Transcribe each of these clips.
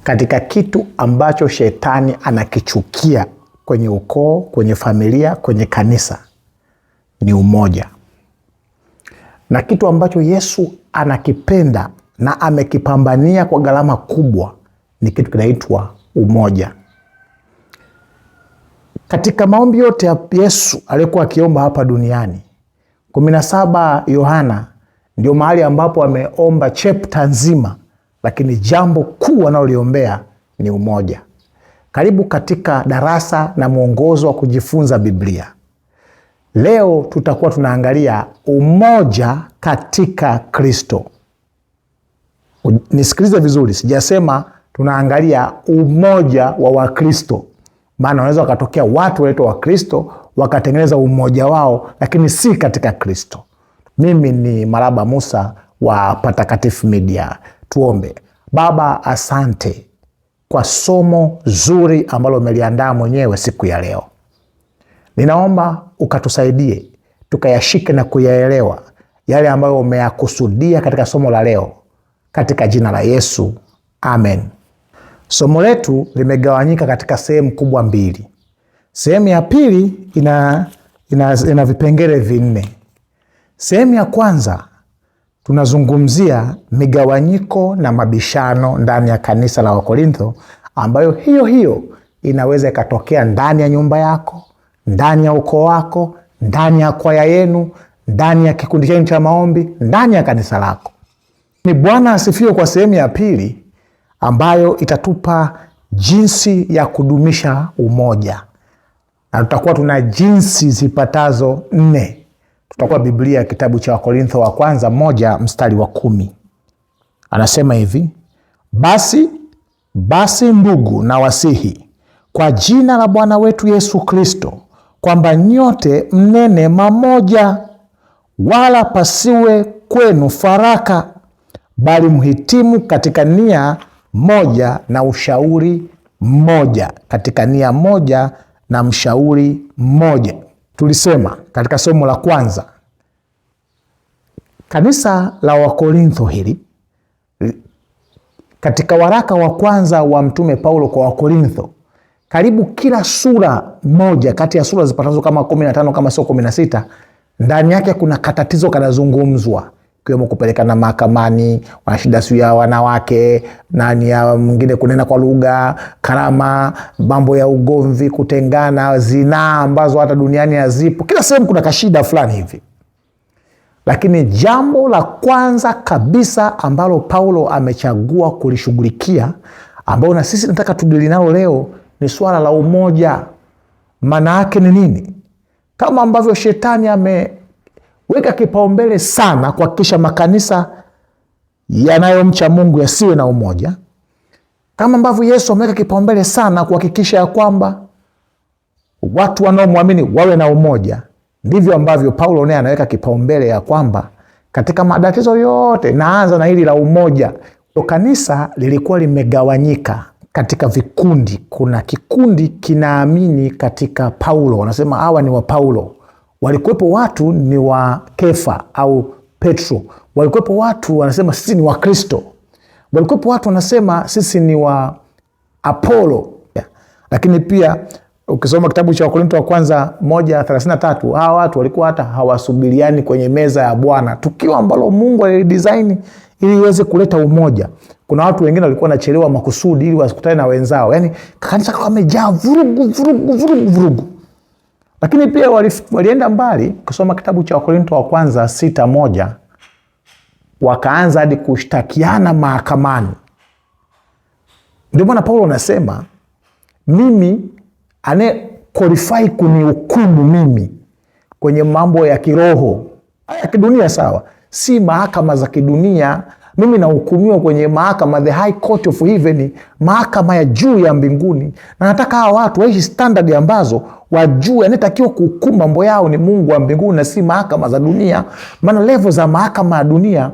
Katika kitu ambacho shetani anakichukia kwenye ukoo, kwenye familia, kwenye kanisa ni umoja. Na kitu ambacho Yesu anakipenda na amekipambania kwa gharama kubwa ni kitu kinaitwa umoja. Katika maombi yote ya Yesu alikuwa akiomba hapa duniani, 17 Yohana ndio mahali ambapo ameomba chapter nzima, lakini jambo kuu analoliombea ni umoja. Karibu katika darasa na mwongozo wa kujifunza Biblia. Leo tutakuwa tunaangalia umoja katika Kristo. Nisikilize vizuri, sijasema tunaangalia umoja wa Wakristo. Maana wanaweza wakatokea watu waitwa Wakristo wakatengeneza umoja wao, lakini si katika Kristo. Mimi ni Maraba Musa wa Patakatifu Media. Tuombe. Baba, asante kwa somo zuri ambalo umeliandaa mwenyewe siku ya leo. Ninaomba ukatusaidie tukayashike na kuyaelewa yale ambayo umeyakusudia katika somo la leo, katika jina la Yesu, amen. Somo letu limegawanyika katika sehemu kubwa mbili. Sehemu ya pili ina vipengele 4. Sehemu ya kwanza tunazungumzia migawanyiko na mabishano ndani ya kanisa la Wakorintho, ambayo hiyo inaweza ikatokea ndani ya nyumba yako, ndani ya ukoo wako, ndani ya kwaya yenu, ndani ya kikundi chenu cha maombi, ndani ya kanisa lako. Ni Bwana asifiwe kwa sehemu ya pili ambayo itatupa jinsi ya kudumisha umoja. Na tutakuwa tuna jinsi zipatazo 4. Tutakuwa Biblia kitabu cha Wakorintho wa kwanza 1 mstari wa 10. Anasema hivi: Basi ndugu, na wasihi kwa jina la Bwana wetu Yesu Kristo, kwamba nyote mnene mamoja, wala pasiwe kwenu faraka, bali mhitimu katika nia moja na ushauri mmoja. Katika nia moja na mshauri mmoja. Tulisema katika somo la kwanza, kanisa la Wakorintho hili, katika waraka wa kwanza wa Mtume Paulo kwa Wakorintho, karibu kila sura moja kati ya sura zipatazo kama 15 kama sio 16, ndani yake kuna katatizo kanazungumzwa, kiwemo kupelekana mahakamani, shida ya wanawake, nani ya mwingine kunena kwa lugha, karama, mambo ya ugomvi, kutengana, zinaa ambazo hata duniani hazipo. Kila sehemu kuna kashida fulani hivi. Lakini jambo la kwanza kabisa ambalo Paulo amechagua kulishughulikia, ambao na sisi nataka tudili nalo leo, ni swala la umoja. Maana yake ni nini? Kama ambavyo shetani ameweka kipaumbele sana kuhakikisha makanisa yanayomcha Mungu yasiwe na umoja, kama ambavyo Yesu ameweka kipaumbele sana kuhakikisha ya kwamba watu wanaomwamini wawe na umoja, ndivyo ambavyo Paulo naye anaweka kipaumbele ya kwamba katika matatizo yote, naanza na hili la umoja. Kanisa lilikuwa limegawanyika katika vikundi. Kuna kikundi kinaamini katika Paulo, wanasema hawa ni wa Paulo. Walikuwepo watu ni wa Kefa au Petro. Walikuwepo watu wanasema sisi ni wa Kristo. Walikuwepo watu wanasema sisi ni wa Apolo. Lakini pia ukisoma kitabu cha Wakorintho wa kwanza 1:33, hawa watu walikuwa hata hawasubiriani kwenye meza ya Bwana, tukio ambalo Mungu alidesign ili iweze kuleta umoja. Kuna watu wengine walikuwa wanachelewa makusudi ili wasikutane na wenzao. Yaani kanisa kama imejaa vurugu. Lakini pia walienda mbali. Kusoma kitabu cha Wakorintho wa kwanza 6:1, wakaanza hadi kushtakiana mahakamani. Ndio maana Paulo anasema, mimi ane qualify kunihukumu mimi kwenye mambo ya kiroho, ya kidunia sawa, si mahakama za kidunia. Mimi nahukumiwa kwenye mahakama, the high court of heaven, mahakama ya juu ya mbinguni. Na nataka hawa watu waishi standard ambazo wajue anatakiwa kuhukumu mambo yao ni Mungu wa mbinguni na si mahakama za dunia. Maana level za mahakama ya dunia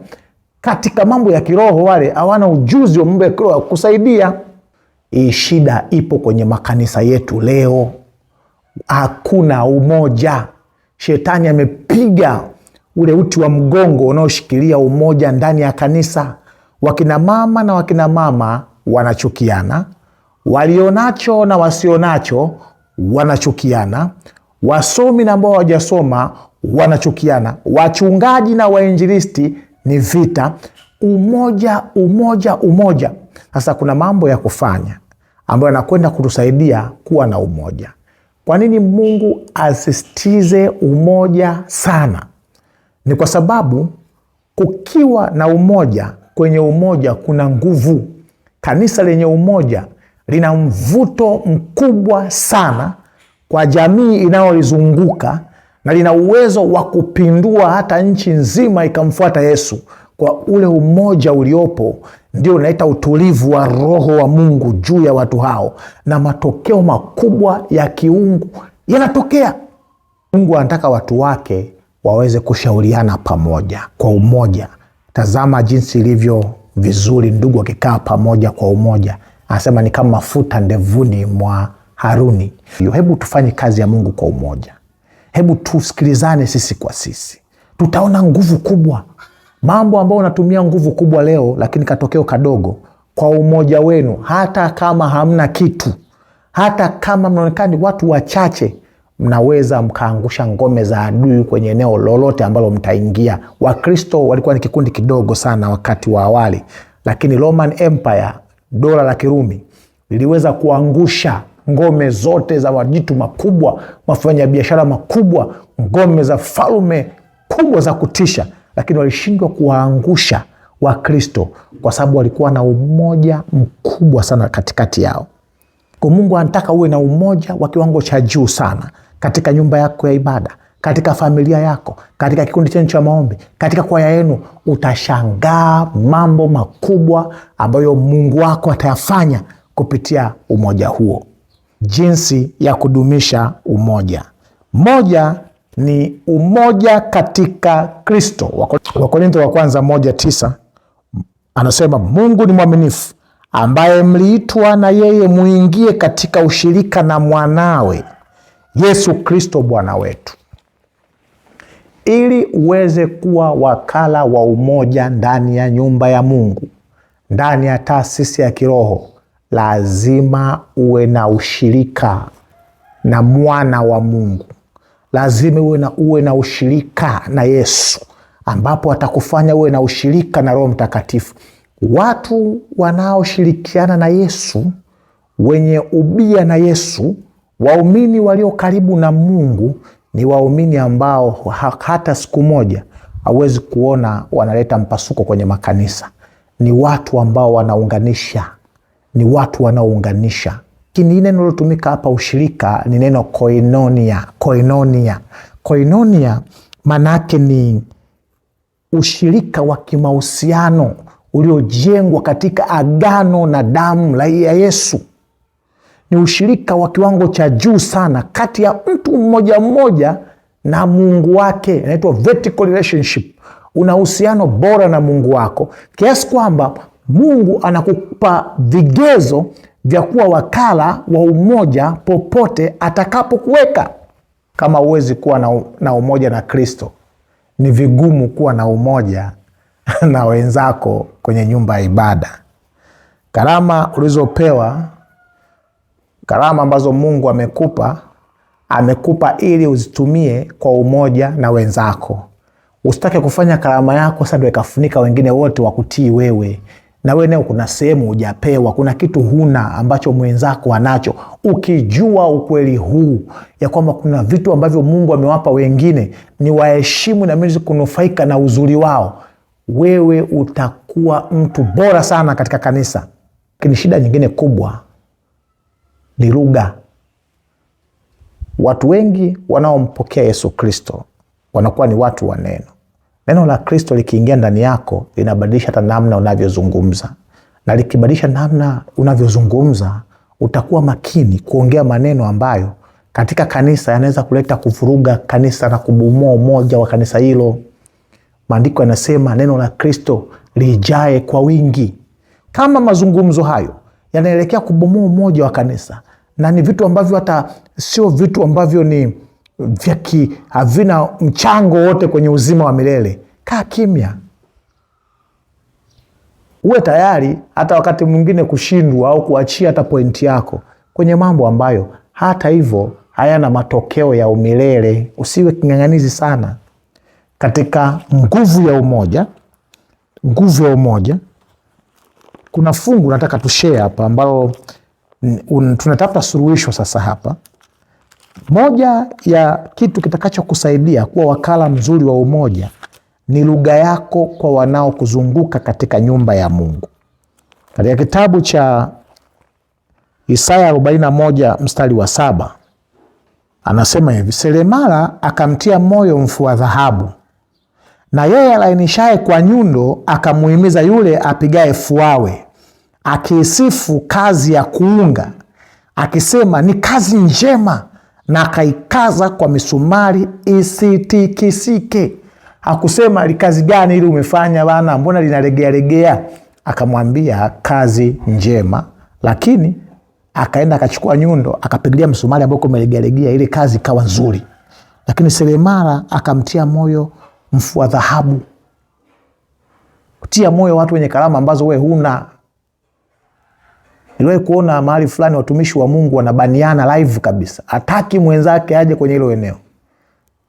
katika mambo ya kiroho, wale hawana ujuzi wa mambo ya kiroho kusaidia. Hii shida ipo kwenye makanisa yetu leo. Hakuna umoja. Shetani amepiga ule uti wa mgongo unaoshikilia umoja ndani ya kanisa. Wakina mama wanachukiana, walionacho na wasionacho wanachukiana, wasomi na ambao hawajasoma wanachukiana, wachungaji na wainjilisti ni vita. Umoja, umoja, umoja. Sasa kuna mambo ya kufanya ambayo yanakwenda kutusaidia kuwa na umoja. Kwa nini Mungu asisitize umoja sana? Ni kwa sababu kukiwa na umoja, kwenye umoja kuna nguvu. Kanisa lenye umoja lina mvuto mkubwa sana kwa jamii inayolizunguka na lina uwezo wa kupindua hata nchi nzima ikamfuata Yesu. Kwa ule umoja uliopo ndio unaleta utulivu wa Roho wa Mungu juu ya watu hao, na matokeo makubwa ya kiungu yanatokea. Mungu anataka watu wake waweze kushauriana pamoja kwa umoja. Tazama jinsi ilivyo vizuri ndugu wakikaa pamoja kwa umoja. Anasema ni kama mafuta ndevuni mwa Haruni. Hebu tufanye kazi ya Mungu kwa umoja. Hebu tusikilizane sisi kwa sisi. Tutaona nguvu kubwa. Mambo ambayo unatumia nguvu kubwa leo lakini katokeo kadogo, kwa umoja wenu, hata kama hamna kitu, hata kama mnaonekana watu wachache, mnaweza mkaangusha ngome za adui kwenye eneo lolote ambalo mtaingia. Wakristo walikuwa ni kikundi kidogo sana wakati wa awali, lakini Roman Empire, dola la Kirumi, liliweza kuangusha ngome zote za majitu makubwa, mafanya biashara makubwa, ngome za falme kubwa za kutisha, lakini walishindwa kuwaangusha Wakristo kwa sababu walikuwa na umoja mkubwa sana katikati yao. Kwa Mungu anataka uwe na umoja wa kiwango cha juu sana katika nyumba yako ya ibada, katika familia yako, katika kikundi chenu cha maombi, katika kwaya yenu. Utashangaa mambo makubwa ambayo Mungu wako atayafanya kupitia umoja huo. Jinsi ya kudumisha umoja. Moja ni umoja katika Kristo. Wakorintho wa kwanza 1:9 anasema, Mungu ni mwaminifu ambaye mliitwa na yeye muingie katika ushirika na mwanawe Yesu Kristo Bwana wetu. Ili uweze kuwa wakala wa umoja ndani ya nyumba ya Mungu, ndani ya taasisi ya kiroho, lazima uwe na ushirika na mwana wa Mungu. Lazima uwe na ushirika na Yesu, ambapo atakufanya uwe na ushirika na Roho Mtakatifu. Watu wanaoshirikiana na Yesu, wenye ubia na Yesu, waumini walio karibu na Mungu, ni waumini ambao hata siku moja hauwezi kuona wanaleta mpasuko kwenye makanisa. Ni watu ambao wanaunganisha, ni watu wanaounganisha. Kini neno lilotumika hapa ushirika ni neno koinonia. Koinonia manake ni ushirika wa kimahusiano uliojengwa katika agano na damu la Yesu. Ni ushirika wa kiwango cha juu sana kati ya mtu mmoja mmoja na Mungu wake. Inaitwa vertical relationship. Una uhusiano bora na Mungu wako kiasi kwamba Mungu anakupa vigezo vya kuwa wakala wa umoja popote atakapokuweka. Kama huwezi kuwa na umoja na Kristo, ni vigumu kuwa na umoja na wenzako kwenye nyumba ya ibada. Karama ulizopewa, karama ambazo Mungu amekupa ili uzitumie kwa umoja na wenzako. Usitake kufanya karama yako sasa ndio ikafunika wengine wote wakutii wewe. Na wewe nayo kuna sehemu hujapewa, kuna kitu huna ambacho mwenzako anacho. Ukijua ukweli huu ya kwamba kuna vitu ambavyo Mungu amewapa wengine, ni waheshimu na mimi kunufaika na uzuri wao, wewe utakuwa mtu bora sana katika kanisa. Lakini shida nyingine kubwa ni lugha. Watu wengi wanaompokea Yesu Kristo wanakuwa ni watu wa neno. Neno la Kristo likiingia ndani yako linabadilisha hata namna unavyozungumza. Na likibadilisha namna unavyozungumza, utakuwa makini kuongea maneno ambayo katika kanisa yanaweza kuleta kuvuruga kanisa na kubomoa umoja wa kanisa hilo. Maandiko yanasema neno la Kristo lijae kwa wingi. Kama mazungumzo hayo yanaelekea kubomoa umoja wa kanisa, na ni vitu ambavyo hata sio vitu ambavyo ni havina mchango wote kwenye uzima wa milele, kaa kimya. uwe tayari hata wakati mwingine kushindwa au kuachia hata pointi yako kwenye mambo ambayo hata hivyo hayana matokeo ya umilele. Usiwe king'ang'anizi sana katika nguvu ya umoja. Nguvu ya umoja, kuna fungu nataka tushare hapa ambalo tunatafuta suluhisho sasa hapa. Moja ya kitu kitakacho kusaidia kuwa wakala mzuri wa umoja ni lugha yako kwa wanao kuzunguka katika nyumba ya Mungu. Katika kitabu cha Isaya 41 mstari wa 7 anasema hivi: seremala akamtia moyo mfua dhahabu, na yeye alainishaye kwa nyundo akamuhimiza yule apigaye fuawe, akiisifu kazi ya kuunga, akisema ni kazi njema, na akaikaza kwa misumari isitikisike. Hakusema li kazi gani ili umefanya bana, mbona linalegea legea? Akamwambia kazi njema, lakini akaenda akachukua nyundo akapigilia msumari ambao umelegea legea, ile kazi ikawa nzuri. Lakini seremala akamtia moyo mfua dhahabu. Kutia moyo watu wenye karama ambazo we huna. Niliwahi kuona mahali fulani watumishi wa Mungu wanabaniana live kabisa, hataki mwenzake aje kwenye hilo eneo.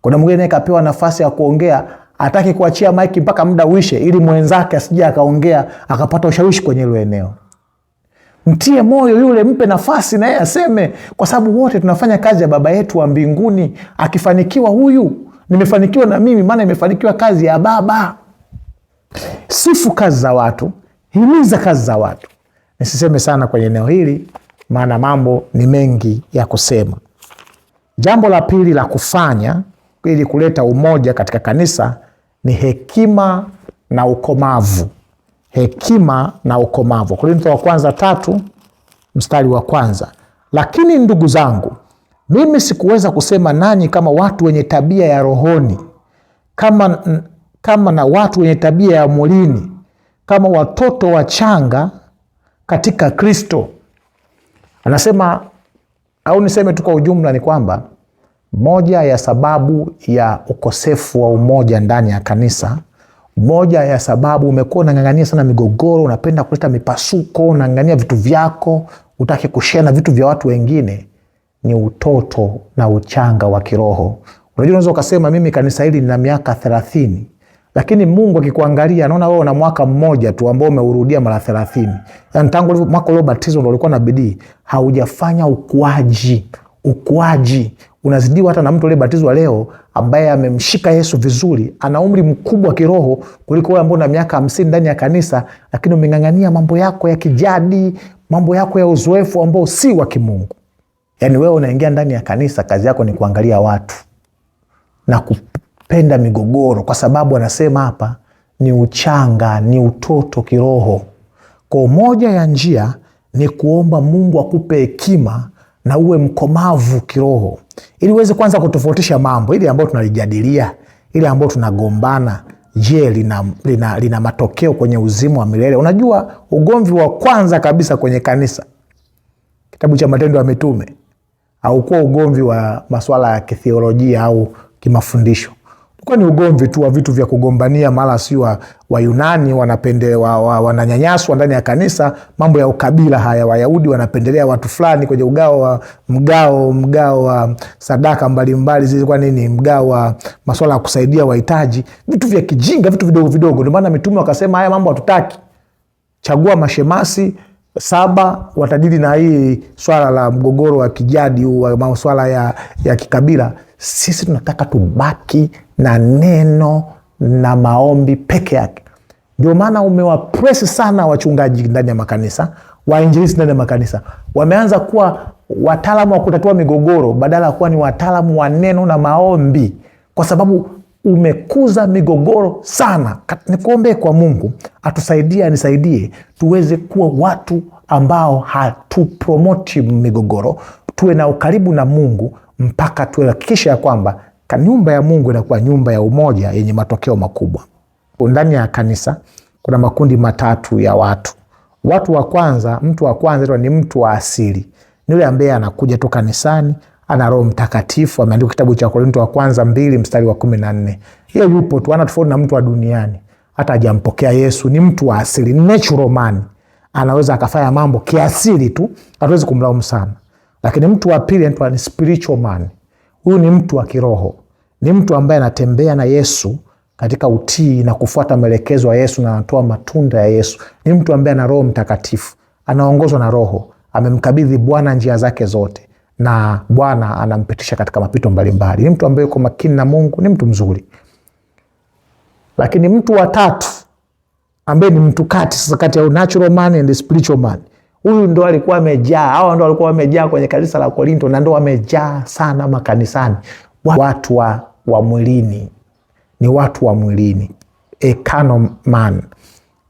Kuna mwingine kapewa nafasi ya kuongea, hataki kuachia maiki mpaka muda uishe ili mwenzake asije akaongea akapata ushawishi kwenye hilo eneo. Mtie moyo yule, mpe nafasi na yeye aseme, kwa sababu wote tunafanya kazi ya Baba yetu wa mbinguni. Akifanikiwa huyu, nimefanikiwa na mimi, maana imefanikiwa kazi ya Baba. Sifu kazi za watu, himiza kazi za watu. Nisiseme sana kwenye eneo hili, maana mambo ni mengi ya kusema. Jambo la pili la kufanya ili kuleta umoja katika kanisa ni hekima na ukomavu. Hekima na ukomavu. Korintho wa kwanza 3 mstari wa 1. Lakini ndugu zangu, mimi sikuweza kusema nanyi kama watu wenye tabia ya rohoni, kama na watu wenye tabia ya mwilini, kama watoto wachanga katika Kristo. Anasema, au niseme tu kwa ujumla, ni kwamba moja ya sababu ya ukosefu wa umoja ndani ya kanisa, moja ya sababu umekuwa unang'ang'ania sana migogoro, unapenda kuleta mipasuko, unang'ang'ania vitu vyako, utaki kushare na vitu vya watu wengine, ni utoto na uchanga wa kiroho. Unajua, unaweza ukasema mimi kanisa hili nina miaka 30, lakini Mungu akikuangalia anaona wewe una mwaka mmoja tu ambao umeurudia mara 30. Yaani tangu mwaka ule batizo ndio ulikuwa na bidii, haujafanya ukuaji. Unazidiwa hata na mtu ule batizwa leo ambaye amemshika Yesu vizuri, ana umri mkubwa kiroho kuliko wewe ambaye una miaka 50 ndani ya kanisa, lakini umeng'ang'ania mambo yako ya kijadi, mambo yako ya uzoefu ambao si wa kimungu. Yaani wewe unaingia ndani ya kanisa, kazi yako ni kuangalia watu na kupenda migogoro, kwa sababu anasema hapa ni uchanga, ni utoto kiroho. Kwa moja ya njia ni kuomba Mungu akupe hekima na uwe mkomavu kiroho, ili uweze kwanza kutofautisha mambo ili ambayo tunalijadilia, ili ambayo tunagombana, je, lina matokeo kwenye uzima wa milele. Unajua, ugomvi wa kwanza kabisa kwenye kanisa, kitabu cha Matendo ya Mitume, haukuwa ugomvi wa masuala ya kitheolojia au kimafundisho. Kwa ni ugomvi tu wa vitu vya kugombania, mara si wa Yunani wananyanyaswa ndani ya kanisa, mambo ya ukabila haya, Wayahudi wanapendelea watu fulani kwenye mgao wa sadaka mbalimbali, zilikuwa nini, mgao wa masuala ya kusaidia wahitaji, vitu vya kijinga, vitu vidogo vidogo. Ndio maana mitume wakasema haya mambo hatutaki. Chagua mashemasi 7 watajiri na hii swala la mgogoro wa kijadi, masuala ya kikabila. Sisi tunataka tubaki na neno na maombi peke yake. Ndio maana umewapresi sana wachungaji ndani ya makanisa, wainjilisti ndani ya makanisa. Wameanza kuwa wataalamu wa kutatua migogoro badala ya kuwa ni wataalamu wa neno na maombi, kwa sababu umekuza migogoro sana. Nikuombe kwa Mungu atusaidie, anisaidie tuweze kuwa watu ambao hatupromoti migogoro, tuwe na ukaribu na Mungu mpaka tuhakikisha ya kwamba nyumba ya Mungu inakuwa nyumba ya umoja yenye matokeo makubwa. Ndani ya kanisa kuna makundi matatu ya watu. Mtu wa kwanza ni mtu wa asili. Ni yule ambaye anakuja tu kanisani, ana Roho Mtakatifu. Ameandika kitabu cha Korintho wa kwanza 2 mstari wa 14. Hiyo yupo tu, ana tofauti na mtu wa duniani. hata hajampokea Yesu, ni mtu wa asili, natural man, anaweza akafanya mambo kiasili tu, hatuwezi kumlaumu sana. Lakini mtu wa pili ni spiritual man. Huyu ni mtu wa kiroho, ni mtu ambaye anatembea na Yesu katika utii na kufuata maelekezo ya Yesu na anatoa matunda ya Yesu. Ni mtu ambaye ana Roho Mtakatifu, anaongozwa na Roho, amemkabidhi Bwana njia zake zote na Bwana anampitisha katika mapito mbalimbali. Ni mtu ambaye yuko makini na Mungu, ni mtu mzuri. Lakini mtu wa tatu ambaye ni mtu kati sasa kati ya natural man and spiritual man. Huyu ndo alikuwa amejaa, hao ndo walikuwa wamejaa kwenye kanisa la Korinto na ndo wamejaa sana makanisani. Watu wa mwilini. Ni watu wa mwilini. A carnal man.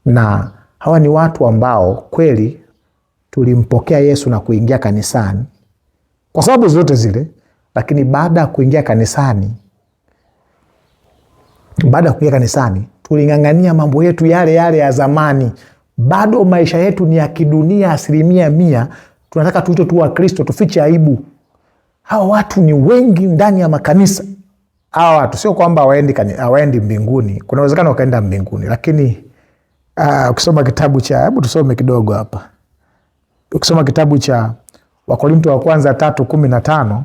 Na hawa ni watu ambao kweli tulimpokea Yesu na kuingia kanisani kwa sababu zote zile, lakini baada ya kuingia kanisani tuling'ang'ania mambo yetu yale yale ya zamani. Bado maisha yetu ni ya kidunia 100%. Tunataka tuite tu wa Kristo, tufiche aibu. Hawa watu ni wengi ndani ya makanisa. Hawa watu sio kwamba hawaendi mbinguni. Kuna uwezekano wakaenda mbinguni, lakini ukisoma kitabu cha, hebu tusome kidogo hapa. Ukisoma kitabu cha Wakorintho wa kwanza 3:15,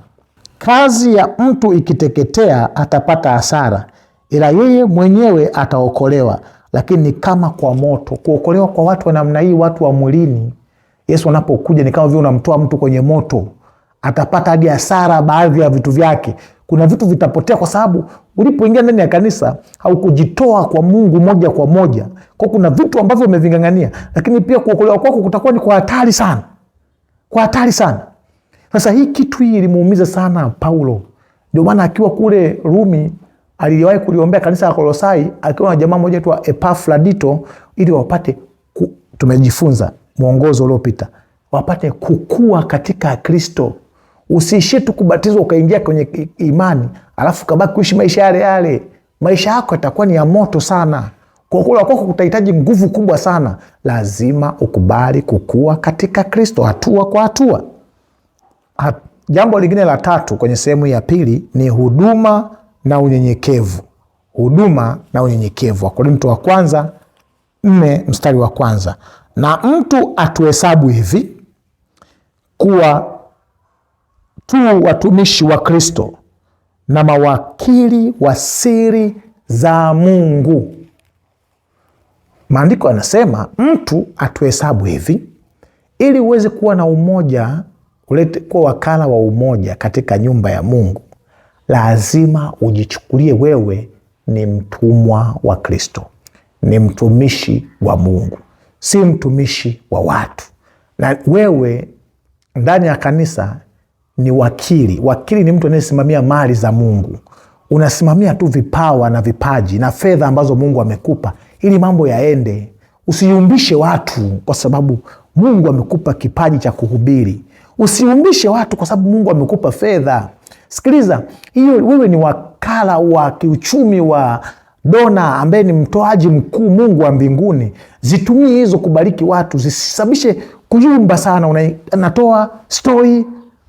kazi ya mtu ikiteketea atapata hasara, ila yeye mwenyewe ataokolewa, lakini kama kwa moto. Kuokolewa kwa watu wa namna hii, watu wa mwilini, Yesu anapokuja ni kama vile unamtoa mtu kwenye moto. Atapata hadi hasara baadhi ya vitu vyake. Kuna vitu vitapotea kwa sababu ulipoingia ndani ya kanisa haukujitoa kwa Mungu moja kwa moja. Kwa kuna vitu ambavyo umevingangania, lakini pia kuokolewa kwako kutakuwa ni kwa hatari sana. Kwa hatari sana. Sasa hii kitu hii ilimuumiza sana Paulo. Ndio maana akiwa kule Rumi aliwahi kuliombea kanisa la Kolosai akiwa na jamaa mmoja aitwa Epafrodito ili wapate tumejifunza mwongozo uliopita, wapate kukua katika Kristo. Usiishie tu kubatizwa ukaingia kwenye imani alafu kabaki kuishi maisha yale yale. Maisha yako yatakuwa ni ya moto sana. Kuokolewa kwako kutahitaji nguvu kubwa sana. Lazima ukubali kukua katika Kristo hatua kwa hatua. Jambo lingine la tatu kwenye sehemu ya pili ni huduma na unyenyekevu. Huduma na unyenyekevu. Wakorintho wa kwanza 4:1. Na mtu atuhesabu hivi kuwa tu watumishi wa Kristo na mawakili wa siri za Mungu. Maandiko yanasema mtu atuhesabu hivi ili uweze kuwa na umoja, ulete kuwa wakala wa umoja katika nyumba ya Mungu. Lazima ujichukulie wewe ni mtumwa wa Kristo, ni mtumishi wa Mungu, si mtumishi wa watu. Na wewe ndani ya kanisa ni wakili. Wakili ni mtu anayesimamia mali za Mungu. Unasimamia tu vipawa na vipaji na fedha ambazo Mungu amekupa ili mambo yaende. Usiumbishe watu kwa sababu Mungu amekupa kipaji cha kuhubiri. Usiumbishe watu kwa sababu Mungu amekupa fedha. Sikiliza, hiyo wewe ni wakala wa kiuchumi wa dona ambaye ni mtoaji mkuu, Mungu wa mbinguni. Zitumie hizo kubariki watu, zisababishe kuyumba sana. Unatoa story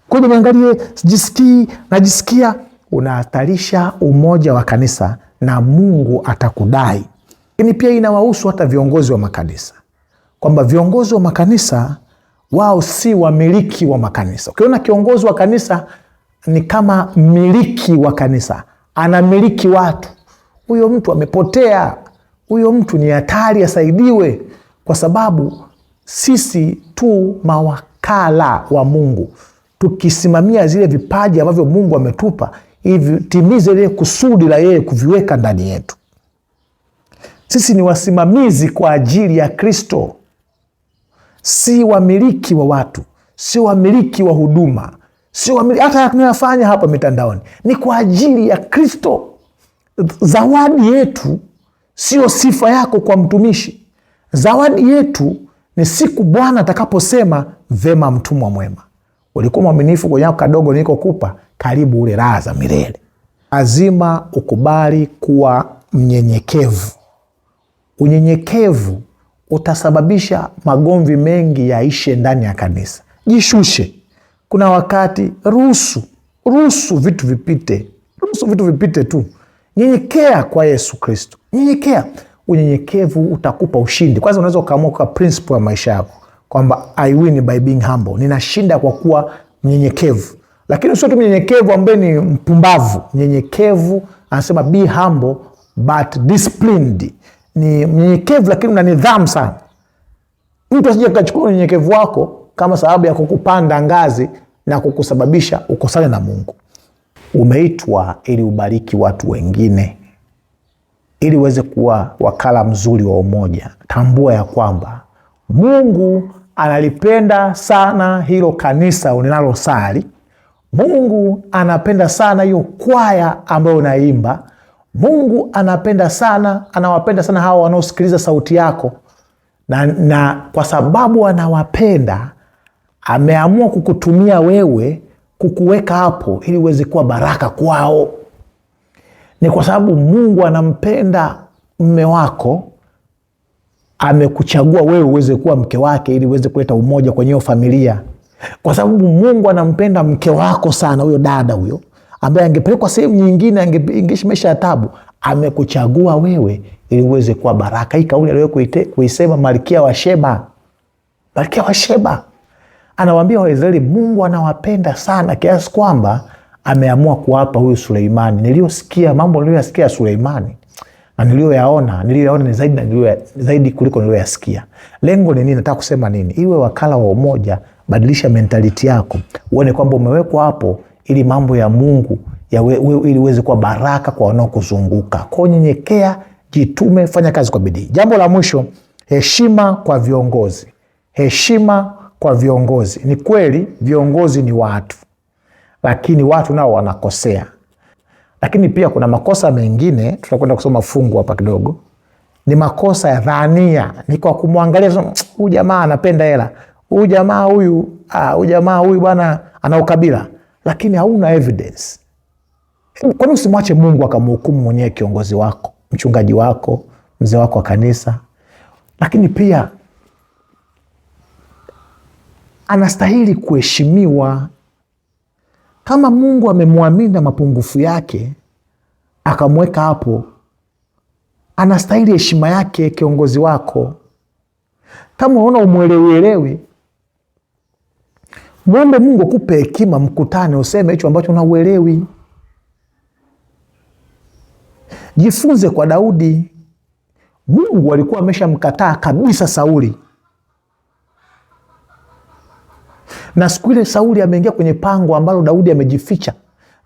kwenye niangalie, sijisikii, najisikia. Unahatarisha umoja wa kanisa na Mungu atakudai. Lakini pia inawahusu hata viongozi wa makanisa, kwamba viongozi wa makanisa wao si wamiliki wa makanisa. Ukiona kiongozi wa kanisa ni kama miliki wa kanisa, anamiliki watu, huyo mtu amepotea. Huyo mtu ni hatari, asaidiwe, kwa sababu sisi tu mawakala wa Mungu. Tukisimamia zile vipaji ambavyo Mungu ametupa, hivi timize ile kusudi la yeye kuviweka ndani yetu. Sisi ni wasimamizi kwa ajili ya Kristo, si wamiliki wa watu, si wamiliki wa huduma, si wamiliki hata tunayofanya hapa mitandaoni, ni kwa ajili ya Kristo. Zawadi yetu sio sifa yako kwa mtumishi. Zawadi yetu ni siku Bwana atakaposema, vema mtumwa mwema, ulikuwa mwaminifu kwenye kadogo nilikokupa, karibu ule raha za milele. Lazima ukubali kuwa mnyenyekevu. Unyenyekevu utasababisha magomvi mengi yaishe ndani ya kanisa. Jishushe. Kuna wakati ruhusu vitu vipite. Ruhusu vitu vipite tu. Nyenyekea kwa Yesu Kristo. Nyenyekea. unyenyekevu utakupa ushindi. Kwanza unaweza ukaamua kwa principle ya maisha yako kwamba I win by being humble, ninashinda kwa kuwa mnyenyekevu. Lakini sio tu mnyenyekevu ambaye ni mpumbavu. Mnyenyekevu anasema be humble but disciplined. Ni mnyenyekevu lakini una nidhamu sana. Mtu asije akachukua unyenyekevu wako kama sababu ya kukupanda ngazi na kukusababisha ukosane na Mungu. Umeitwa ili ubariki watu wengine, ili uweze kuwa wakala mzuri wa umoja. Tambua ya kwamba Mungu analipenda sana hilo kanisa unalosali. Mungu anapenda sana hiyo kwaya ambayo unaimba. Mungu anawapenda sana hawa wanaosikiliza sauti yako. Na kwa sababu anawapenda, ameamua kukutumia wewe, kukuweka hapo ili uweze kuwa baraka kwao. Ni kwa sababu Mungu anampenda mme wako, amekuchagua wewe uweze kuwa mke wake ili uweze kuleta umoja kwenye hiyo familia. Kwa sababu Mungu anampenda mke wako sana, huyo dada huyo ambaye angepelekwa sehemu nyingine angeishi maisha ya taabu, amekuchagua wewe ili uweze kuwa baraka. Hii kauli aliyokuwa kuisema Malkia wa Sheba. Malkia wa Sheba anawaambia Waisraeli Mungu anawapenda sana kiasi kwamba ameamua kuwapa huyu Suleimani. Niliyosikia mambo niliyoyasikia Suleimani na niliyoyaona ni zaidi kuliko niliyoyasikia. Lengo ni nini? Nataka kusema nini? Iwe wakala wa umoja. Badilisha mentality yako, uone kwamba umewekwa hapo ili mambo ya Mungu ili uweze kuwa baraka kwa wanaokuzunguka. Kwa nyenyekea, jitume, fanya kazi kwa bidii. Jambo la mwisho, heshima kwa viongozi. Heshima kwa viongozi. Ni kweli viongozi ni watu, lakini watu nao wanakosea. Lakini pia kuna makosa mengine, tutakwenda kusoma fungu hapa kidogo. Ni makosa ya dhania, ni kwa kumwangalia huyu jamaa anapenda hela, huyu jamaa huyu bwana ana ukabila, lakini hauna evidence. Kwani usimwache Mungu akamhukumu mwenyewe kiongozi wako, mchungaji wako, mzee wako wa kanisa? Lakini pia anastahili kuheshimiwa. Kama Mungu amemwamini mapungufu yake akamweka hapo, anastahili heshima yake kiongozi wako. Kama unaona umwelewi, muombe Mungu akupe hekima, mkutane useme hicho ambacho unauelewi. Jifunze kwa Daudi. Mungu alikuwa ameshamkataa kabisa Sauli. Na siku ile Sauli ameingia kwenye pango ambalo Daudi amejificha.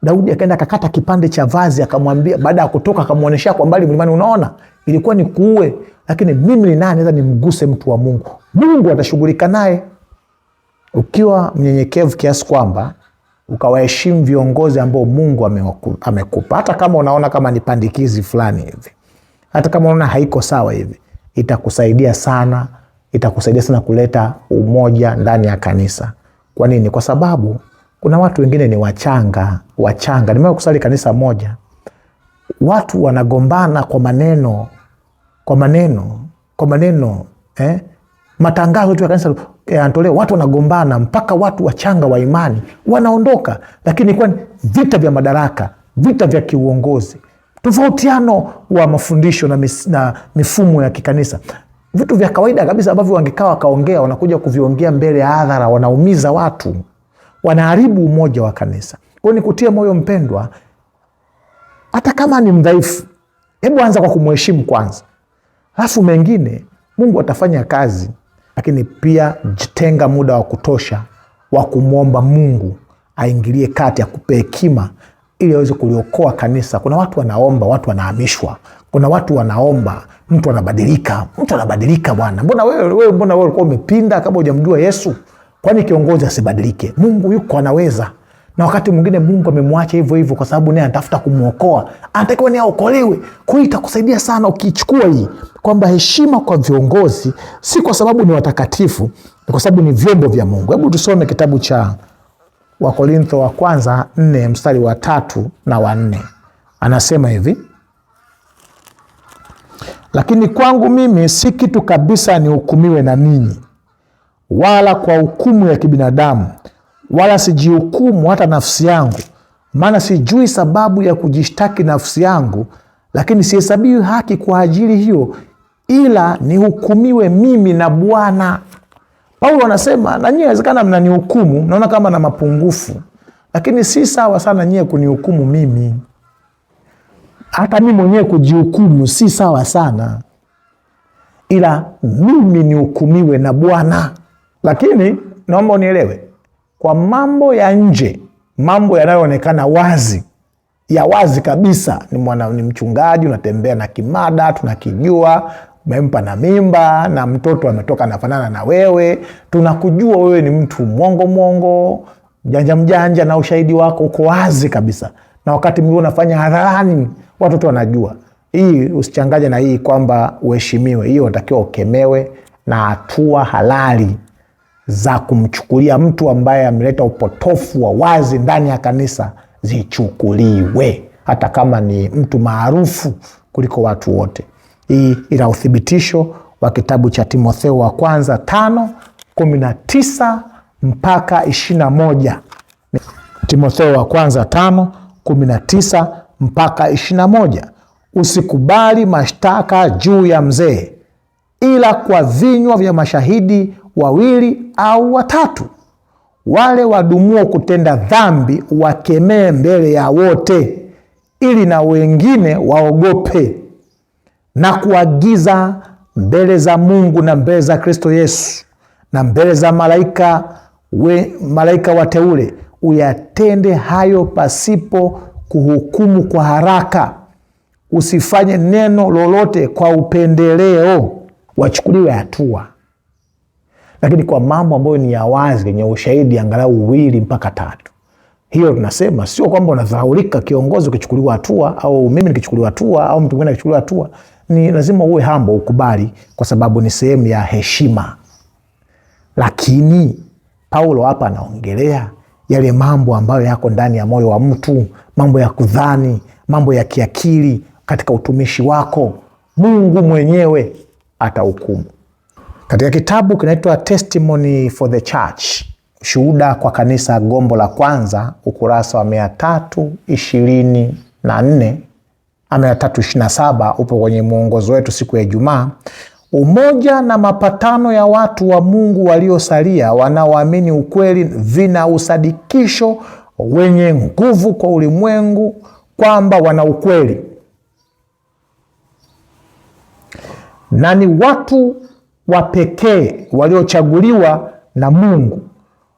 Daudi akaenda akakata kipande cha vazi, akamwambia, baada ya kutoka akamuonesha kwa mbali mlimani, unaona ilikuwa ni kuue, lakini mimi ni nani naweza nimguse mtu wa Mungu? Mungu atashughulika naye. Ukiwa mnyenyekevu kiasi kwamba ukawaheshimu viongozi ambao Mungu amekupa, hata kama unaona kama ni pandikizi fulani hivi, hata kama unaona haiko sawa hivi, itakusaidia sana kuleta umoja ndani ya kanisa. Kwa nini? Kwa sababu kuna watu wengine ni wachanga. Nimewahi kusali kanisa moja, watu wanagombana kwa maneno, matangazo tu ya kanisa yanatolewa, watu wanagombana mpaka watu wachanga wa imani wanaondoka. Lakini kwa vita vya madaraka, vita vya kiuongozi, tofautiano wa mafundisho na mifumo ya kikanisa, vitu vya kawaida kabisa ambavyo wangekaa wakaongea, wanakuja kuviongea mbele ya hadhara, wanaumiza watu, wanaharibu umoja wa kanisa. Kwa ni kutia moyo mpendwa, hata kama ni mdhaifu, hebu anza kwa kumheshimu kwanza, alafu mengine Mungu atafanya kazi. Lakini pia jitenga muda wa kutosha wa kumwomba Mungu aingilie kati, akupe hekima ili aweze kuliokoa kanisa. Kuna watu wanaomba, watu wanahamishwa. Kuna watu wanaomba, mtu anabadilika. Bwana, mbona wewe ulikuwa umepinda kabla hujamjua Yesu? Kwani kiongozi asibadilike? Mungu yuko, anaweza. Na wakati mwingine Mungu amemwacha hivyo kwa sababu naye anatafuta kumuokoa, anatakiwa naye aokolewe. Kwa hiyo itakusaidia sana ukichukua hii kwamba heshima kwa viongozi si kwa sababu ni watakatifu, ni kwa sababu ni vyombo vya Mungu. Hebu tusome kitabu cha Wakorintho wa kwanza 4 mstari wa 3 na wa 4. Anasema hivi: lakini kwangu mimi si kitu kabisa nihukumiwe na ninyi, wala kwa hukumu ya kibinadamu, wala sijihukumu hata nafsi yangu, maana sijui sababu ya kujishtaki nafsi yangu, lakini sihesabiwi haki kwa ajili hiyo, ila nihukumiwe mimi na Bwana. Paulo anasema na nyie inawezekana mnanihukumu, naona kama na mapungufu, lakini si sawa sana nyie kunihukumu mimi. Hata mimi mwenyewe kujihukumu si sawa sana, ila mimi nihukumiwe na Bwana. Lakini naomba unielewe, kwa mambo ya nje, mambo yanayoonekana wazi, ya wazi kabisa, ni mchungaji, unatembea na kimada, tunakijua, umempa na mimba na mtoto ametoka anafanana na wewe, tunakujua wewe ni mtu mwongo, mjanja, na ushahidi wako uko wazi kabisa, na wakati mwingine unafanya hadharani, watoto wanajua. Hii usichanganye na hii kwamba uheshimiwe. Hiyo unatakiwa ukemewe, na hatua halali za kumchukulia mtu ambaye ameleta upotofu wa wazi ndani ya kanisa zichukuliwe, hata kama ni mtu maarufu kuliko watu wote. Hii ina uthibitisho wa kitabu cha Timotheo wa kwanza 5:19 mpaka 21. Timotheo wa kwanza 5:19 mpaka 21. Usikubali mashtaka juu ya mzee, ila kwa vinywa vya mashahidi 2 au 3. Wale wadumuo kutenda dhambi wakemee mbele ya wote, ili na wengine waogope, na kuagiza mbele za Mungu na mbele za Kristo Yesu na mbele za malaika wateule, uyatende hayo pasipo kuhukumu kwa haraka. Usifanye neno lolote kwa upendeleo, wachukuliwe hatua. Lakini kwa mambo ambayo ni ya wazi, yenye ushahidi angalau 2 mpaka 3, hiyo tunasema sio kwamba unadhaulika kiongozi ukichukuliwa hatua, au mimi nikichukuliwa hatua, au mtu mwingine akichukuliwa hatua. Ni lazima uwe humble, ukubali, kwa sababu ni sehemu ya heshima. Lakini Paulo hapa anaongelea yale mambo ambayo yako ndani ya moyo wa mtu, mambo ya kudhani, mambo ya kiakili katika utumishi wako. Mungu mwenyewe atahukumu. Katika kitabu kinaitwa Testimony for the Church, Shuhuda kwa Kanisa, gombo la kwanza, ukurasa wa 324 na 327, upo kwenye mwongozo wetu siku ya Ijumaa. Umoja na mapatano ya watu wa Mungu waliosalia wanaoamini ukweli vina usadikisho wenye nguvu kwa ulimwengu kwamba wana ukweli na ni watu wa pekee waliochaguliwa na Mungu.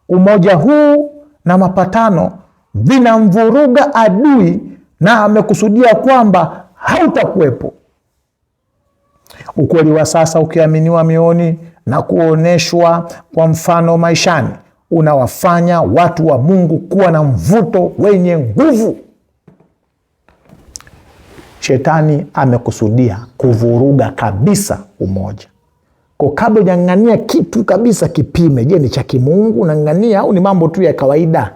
Umoja huu na mapatano vinamvuruga adui, na amekusudia kwamba hautakuwepo. Ukweli wa sasa ukiaminiwa mioyoni na kuoneshwa kwa mfano maishani, unawafanya watu wa Mungu kuwa na mvuto wenye nguvu. Shetani amekusudia kuvuruga kabisa umoja. Kwa kabla hujang'ang'ania kitu kabisa, kipime. Je, ni cha kimungu unang'ang'ania au ni mambo tu ya kawaida?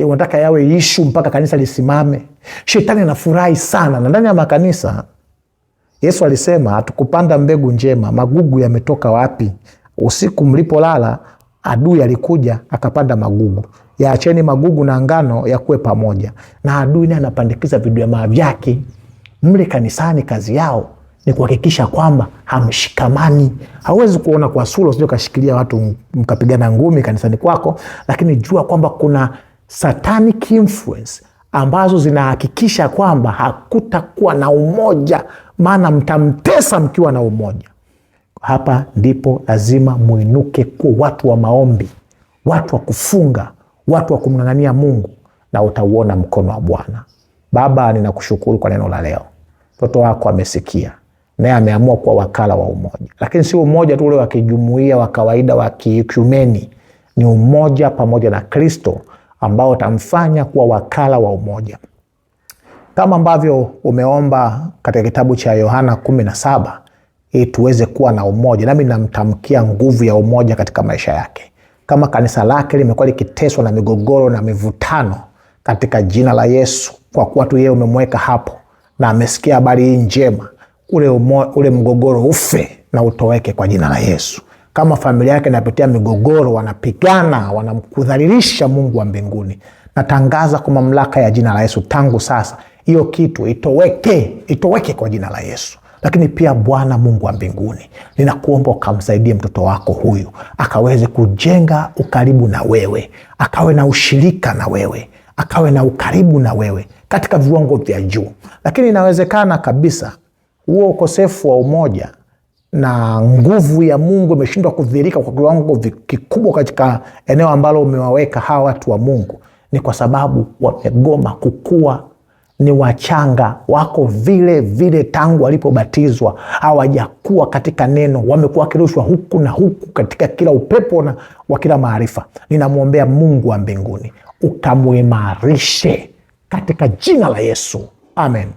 Unataka yawe ishu mpaka kanisa lisimame? Shetani anafurahi sana. Na ndani ya makanisa, Yesu alisema hatukupanda mbegu njema, magugu yametoka wapi? Usiku mlipolala, adui alikuja akapanda magugu. Yaacheni magugu na ngano yakuwe pamoja. Na adui naye anapandikiza vidumaa vyake mle kanisani. Kazi yao ni kuhakikisha kwamba hamshikamani. Hauwezi kuona kwa sura, usije kashikilia watu mkapigana ngumi kanisani kwako, lakini jua kwamba kuna satanic influence ambazo zinahakikisha kwamba hakutakuwa na umoja, maana mtamtesa mkiwa na umoja. Hapa ndipo lazima muinuke kuwa watu wa maombi, watu wa kufunga, watu wa kumng'ang'ania Mungu, na utauona mkono wa Bwana. Baba, ninakushukuru kwa neno la leo. Mtoto wako amesikia, naye ameamua kuwa wakala wa umoja. Lakini si umoja tu ule wa kijumuiya wa kawaida wa kiikumeni, ni umoja pamoja na Kristo ambao utamfanya kuwa wakala wa umoja. Kama ambavyo umeomba katika kitabu cha Yohana 17 ili tuweze kuwa na umoja, nami namtamkia nguvu ya umoja katika maisha yake. Kama kanisa lake limekuwa likiteswa na migogoro na mivutano, katika jina la Yesu, kwa kuwa tu yeye umemweka hapo na amesikia habari hii njema, ule mgogoro ufe na utoweke kwa jina la Yesu. Kama familia yake inapitia migogoro, wanapigana, wanamkudhalilisha Mungu wa mbinguni, natangaza kwa mamlaka ya jina la Yesu, tangu sasa hiyo kitu itoweke kwa jina la Yesu. Lakini pia Bwana Mungu wa mbinguni, ninakuomba ukamsaidie mtoto wako huyu akaweze kujenga ukaribu na wewe, akawe na ushirika na wewe, akawe na ukaribu na wewe katika viwango vya juu. Lakini inawezekana kabisa huo ukosefu wa umoja na nguvu ya Mungu imeshindwa kudhihirika kwa kiwango kikubwa katika eneo ambalo umewaweka hawa watu wa Mungu, ni kwa sababu wamegoma kukua, ni wachanga, wako vile vile tangu walipobatizwa, hawajakuwa katika neno, wamekuwa wakirushwa huku na huku katika kila upepo na wa kila maarifa. Ninamwombea Mungu wa mbinguni ukamuimarishe katika jina la Yesu, amen.